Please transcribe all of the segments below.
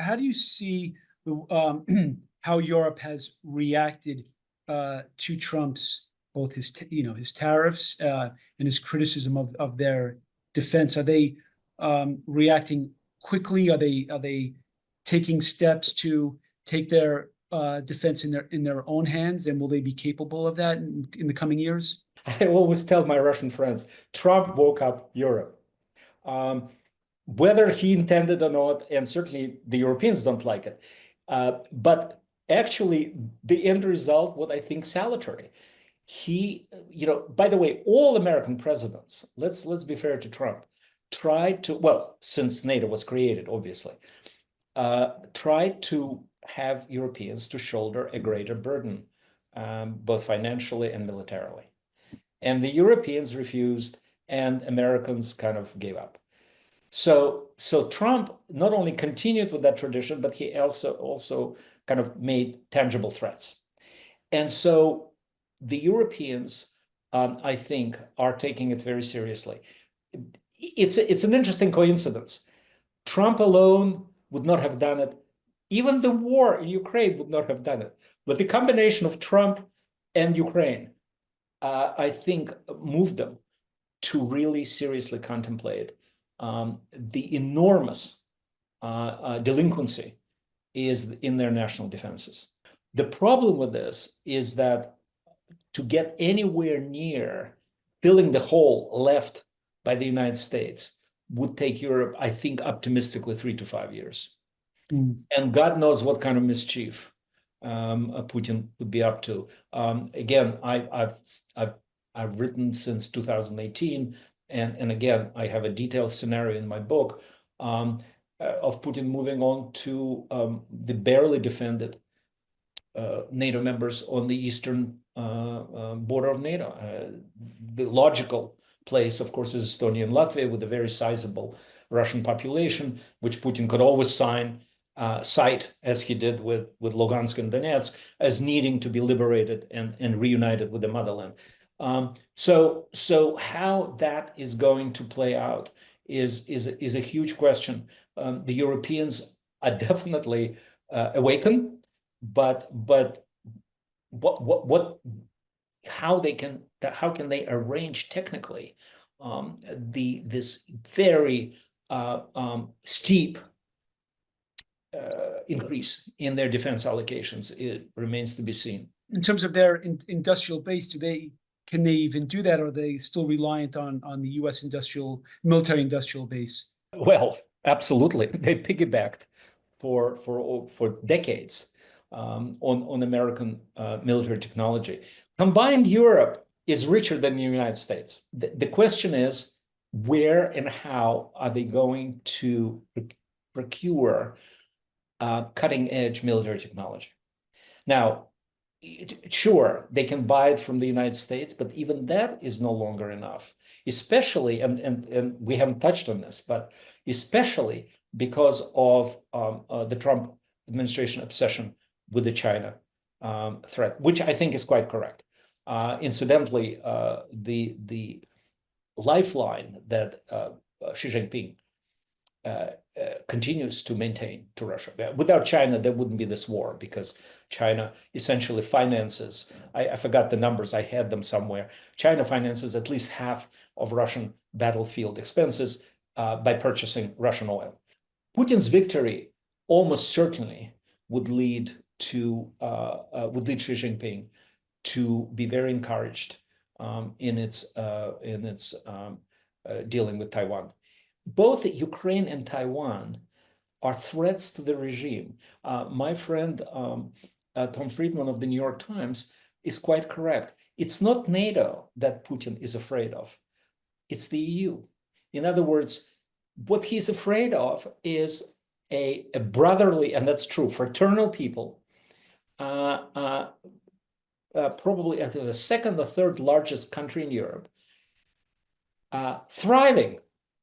how do you see how Europe has reacted to Trump's both his his tariffs and his criticism of their defense? Are they reacting quickly? Are they taking steps to take their defense in their own hands, and will they be capable of that in the coming years? I always tell my Russian friends, Trump woke up Europe. Whether he intended or not, and certainly the Europeans don't like it, but actually the end result, what I think salutary. He, by the way, all American presidents, let's be fair to Trump, tried to, well, since NATO was created, obviously, tried to have Europeans to shoulder a greater burden, both financially and militarily. And the Europeans refused, and Americans kind of gave up. So Trump not only continued with that tradition, but he also kind of made tangible threats. And so the Europeans, I think, are taking it very seriously. It's an interesting coincidence. Trump alone would not have done it. Even the war in Ukraine would not have done it. But the combination of Trump and Ukraine, I think, moved them to really seriously contemplate the enormous delinquency is in their national defenses. The problem with this is that to get anywhere near filling the hole left by the United States would take Europe, I think, optimistically 3 to 5 years. And God knows what kind of mischief Putin would be up to. Again, I've written since 2018, and again, I have a detailed scenario in my book of Putin moving on to the barely defended NATO members on the eastern border of NATO. The logical place, of course, is Estonia and Latvia, with a very sizable Russian population, which Putin could always cite, as he did with Lugansk and Donetsk, as needing to be liberated and reunited with the motherland. So how that is going to play out is a huge question. The Europeans are definitely awakened, but how can they arrange technically this very steep increase in their defense allocations? It remains to be seen. In terms of their industrial base, can they even do that, or are they still reliant on the U.S. military industrial base? Well, absolutely. They piggybacked for decades on American military technology. Combined Europe is richer than the United States. The question is, where and how are they going to procure cutting-edge military technology? Now, sure, they can buy it from the United States, but even that is no longer enough, especially, and we haven't touched on this, but especially because of the Trump administration obsession with the China threat, which I think is quite correct. Incidentally, the lifeline that Xi Jinping continues to maintain to Russia. Without China, there wouldn't be this war, because China essentially finances, I forgot the numbers, I had them somewhere. China finances at least half of Russian battlefield expenses by purchasing Russian oil. Putin's victory almost certainly would lead Xi Jinping to be very encouraged in its dealing with Taiwan. Both Ukraine and Taiwan are threats to the regime. My friend Tom Friedman of the New York Times is quite correct. It's not NATO that Putin is afraid of. It's the EU. In other words, what he's afraid of is a brotherly, and that's true, fraternal people, probably the second or third largest country in Europe, thriving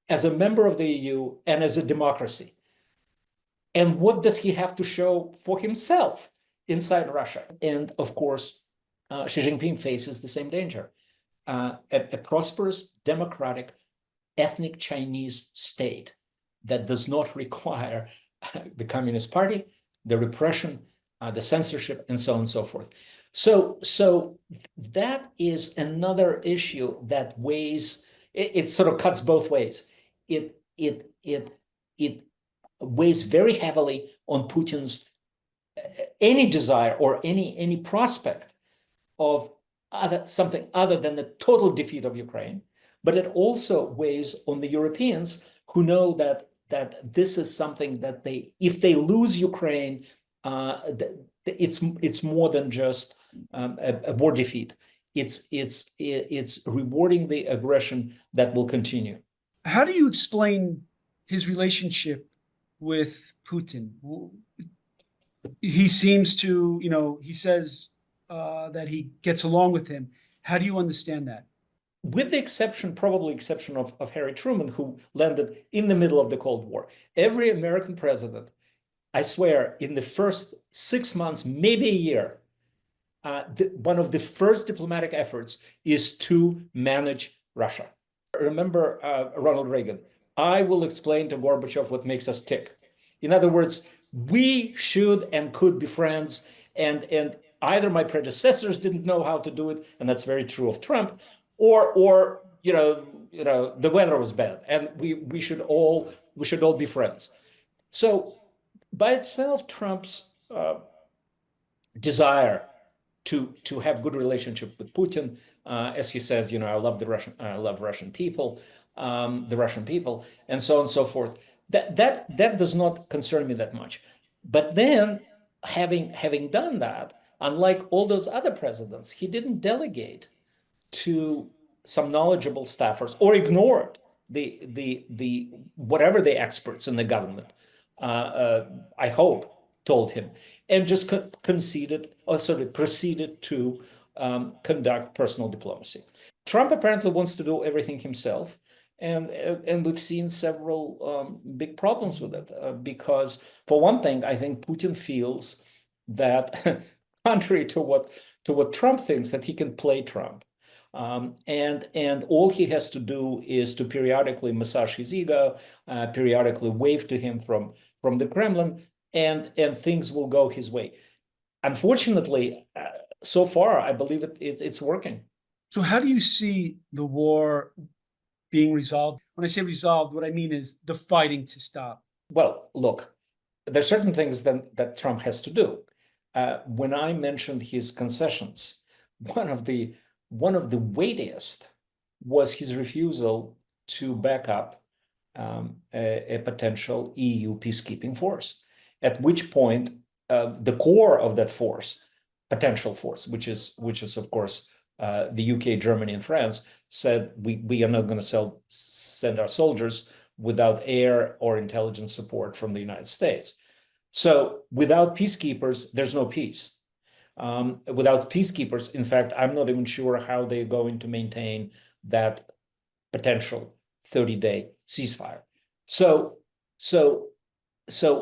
as a member of the EU and as a democracy. And what does he have to show for himself inside Russia? And of course, Xi Jinping faces the same danger. A prosperous, democratic, ethnic Chinese state that does not require the Communist Party, the repression, the censorship, and so on and so forth. So that is another issue that weighs. It sort of cuts both ways. It weighs very heavily on Putin's any desire or any prospect of something other than the total defeat of Ukraine, but it also weighs on the Europeans who know that this is something that if they lose Ukraine, it's more than just a war defeat. It's rewarding the aggression that will continue. How do you explain his relationship with Putin? He seems to, he says that he gets along with him. How do you understand that? With the exception, probably exception of Harry Truman, who landed in the middle of the Cold War. Every American president, I swear, in the first 6 months, maybe a year, one of the first diplomatic efforts is to manage Russia. Remember Ronald Reagan, I will explain to Gorbachev what makes us tick. In other words, we should and could be friends, and either my predecessors didn't know how to do it, and that's very true of Trump, or the weather was bad, and we should all be friends. So by itself, Trump's desire to have good relationship with Putin, as he says, I love Russian people, and so on and so forth. That does not concern me that much. But then, having done that, unlike all those other presidents, he didn't delegate to some knowledgeable staffers or ignored the whatever the experts in the government, I hope, told him, and just proceeded to conduct personal diplomacy. Trump apparently wants to do everything himself, and we've seen several big problems with it. Because, for one thing, I think Putin feels that, contrary to what Trump thinks, that he can play Trump. And all he has to do is to periodically massage his ego, periodically wave to him from the Kremlin, and things will go his way. Unfortunately, so far, I believe it's working. So how do you see the war being resolved? When I say resolved, what I mean is the fighting to stop. Well, look, there are certain things that Trump has to do. When I mentioned his concessions, one of the weightiest was his refusal to back up a potential EU peacekeeping force. At which point, the core of that force, potential force, which is of course the UK, Germany, and France, said we are not going to send our soldiers without air or intelligence support from the United States. So without peacekeepers, there's no peace. Without peacekeepers, in fact, I'm not even sure how they're going to maintain that potential 30-day ceasefire. So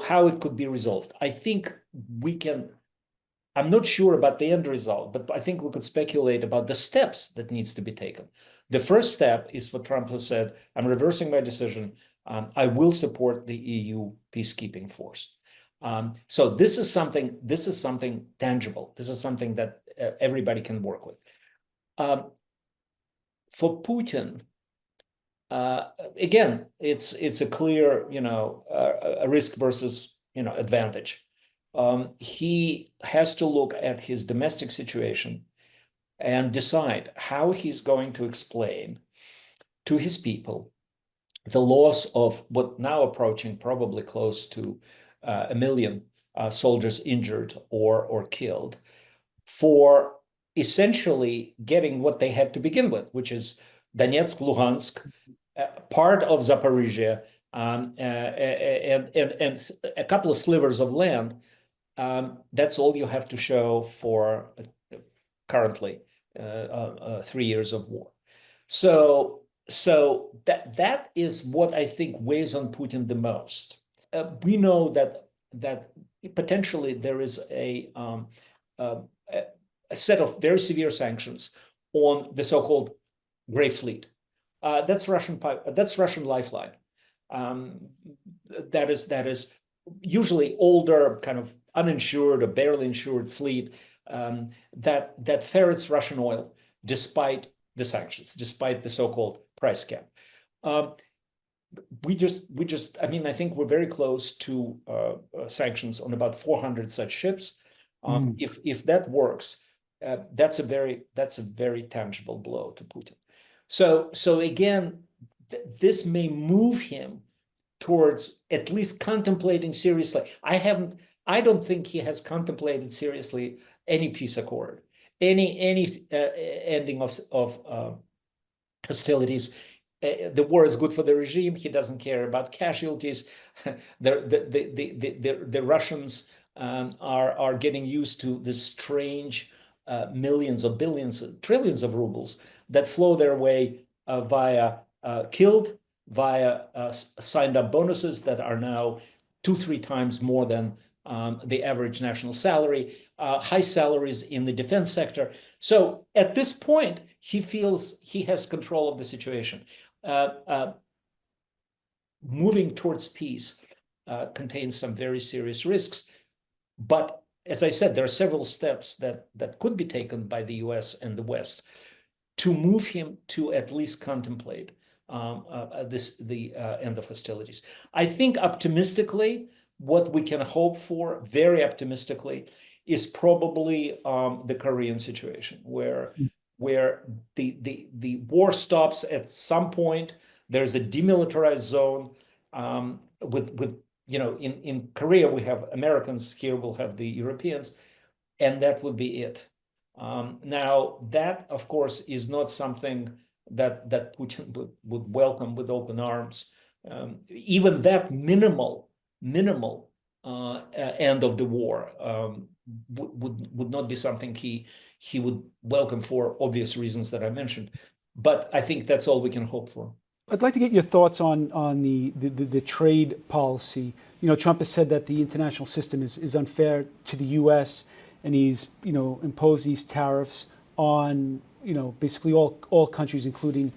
how it could be resolved? I think we can. I'm not sure about the end result, but I think we could speculate about the steps that needs to be taken. The first step is for Trump, who said, "I'm reversing my decision. I will support the EU peacekeeping force." So this is something tangible. This is something that everybody can work with. For Putin, again, it's a clear, a risk versus, advantage. He has to look at his domestic situation and decide how he's going to explain to his people the loss of what now approaching probably close to 1 million soldiers injured or killed, for essentially getting what they had to begin with, which is Donetsk, Luhansk, part of Zaporizhia, and a couple of slivers of land. That's all you have to show for currently 3 years of war. So that is what I think weighs on Putin the most. We know that potentially there is a set of very severe sanctions on the so-called Gray Fleet. That's Russian lifeline. That is usually older, kind of uninsured or barely insured fleet that ferrets Russian oil despite the sanctions, despite the so-called price cap. I mean, I think we're very close to sanctions on about 400 such ships. If that works, that's a very tangible blow to Putin. So again, this may move him towards at least contemplating seriously. I don't think he has contemplated seriously any peace accord, any ending of hostilities. The war is good for the regime. He doesn't care about casualties. The Russians are getting used to this strange millions of billions, trillions of rubles that flow their way via killed, via signed up bonuses that are now 2-3 times more than the average national salary, high salaries in the defense sector. So at this point, he feels he has control of the situation. Moving towards peace contains some very serious risks. But as I said, there are several steps that could be taken by the US and the West to move him to at least contemplate the end of hostilities. I think optimistically, what we can hope for, very optimistically, is probably the Korean situation, where the war stops at some point. There's a demilitarized zone with in Korea we have Americans, here we'll have the Europeans, and that would be it. Now that of course is not something that Putin would welcome with open arms. Even that minimal end of the war would not be something he would welcome for obvious reasons that I mentioned. But I think that's all we can hope for. I'd like to get your thoughts on the trade policy. Trump has said that the international system is unfair to the U.S. and he's imposed these tariffs on basically all countries, including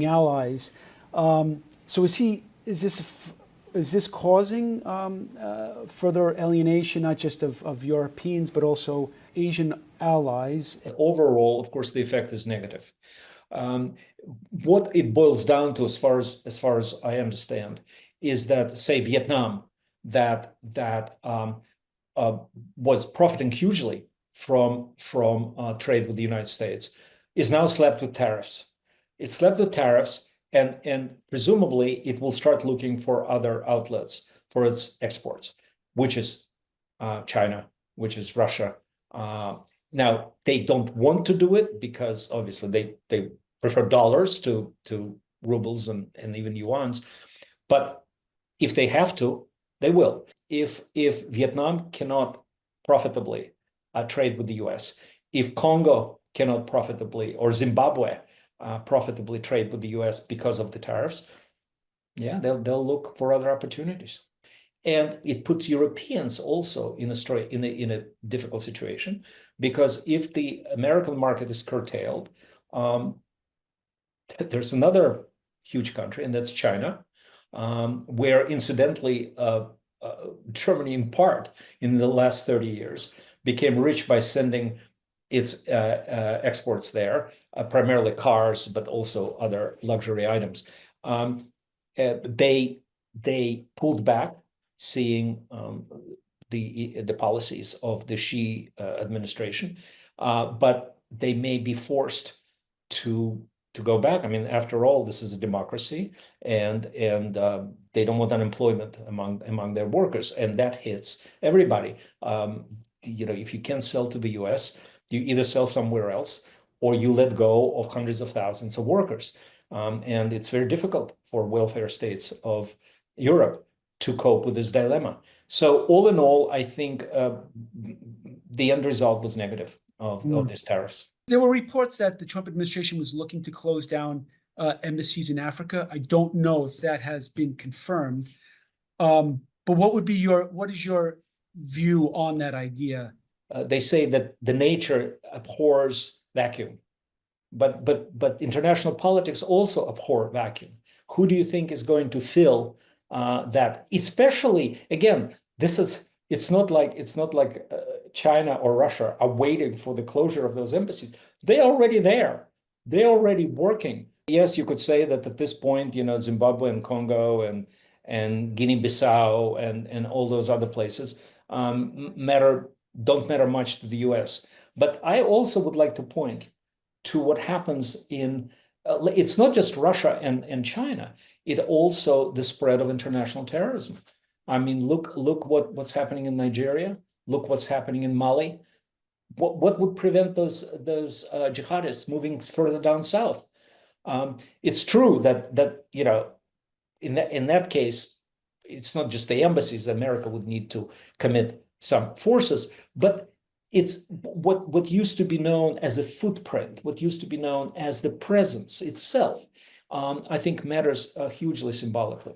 allies. So is this causing further alienation, not just of Europeans but also Asian allies? Overall, of course, the effect is negative. What it boils down to, as far as I understand, is that, say, Vietnam, that was profiting hugely from trade with the United States, is now slapped with tariffs. It's slapped with tariffs, and presumably it will start looking for other outlets for its exports, which is China, which is Russia. Now, they don't want to do it because obviously they prefer dollars to rubles and even yuans. But if they have to, they will. If Vietnam cannot profitably trade with the US, if Congo cannot profitably, or Zimbabwe profitably trade with the US because of the tariffs, yeah, they'll look for other opportunities. And it puts Europeans also in a difficult situation, because if the American market is curtailed, there's another huge country, and that's China, where incidentally, Germany in part in the last 30 years became rich by sending its exports there, primarily cars, but also other luxury items. They pulled back, seeing the policies of the Xi administration, but they may be forced to go back. I mean, after all, this is a democracy, and they don't want unemployment among their workers, and that hits everybody. If you can't sell to the US, you either sell somewhere else or you let go of hundreds of thousands of workers. And it's very difficult for welfare states of Europe to cope with this dilemma. So all in all, I think the end result was negative of these tariffs. There were reports that the Trump administration was looking to close down embassies in Africa. I don't know if that has been confirmed. But what is your view on that idea? They say that the nature abhors vacuum, but international politics also abhor vacuum. Who do you think is going to fill that, especially again, it's not like China or Russia are waiting for the closure of those embassies. They're already there. They're already working. Yes, you could say that at this point, Zimbabwe and Congo and Guinea-Bissau and all those other places don't matter much to the US. But I also would like to point to what happens in, it's not just Russia and China, it also the spread of international terrorism. I mean, look what's happening in Nigeria. Look what's happening in Mali. What would prevent those jihadists moving further down south? It's true that in that case, it's not just the embassies. America would need to commit some forces, but it's what used to be known as a footprint, what used to be known as the presence itself, I think matters hugely symbolically.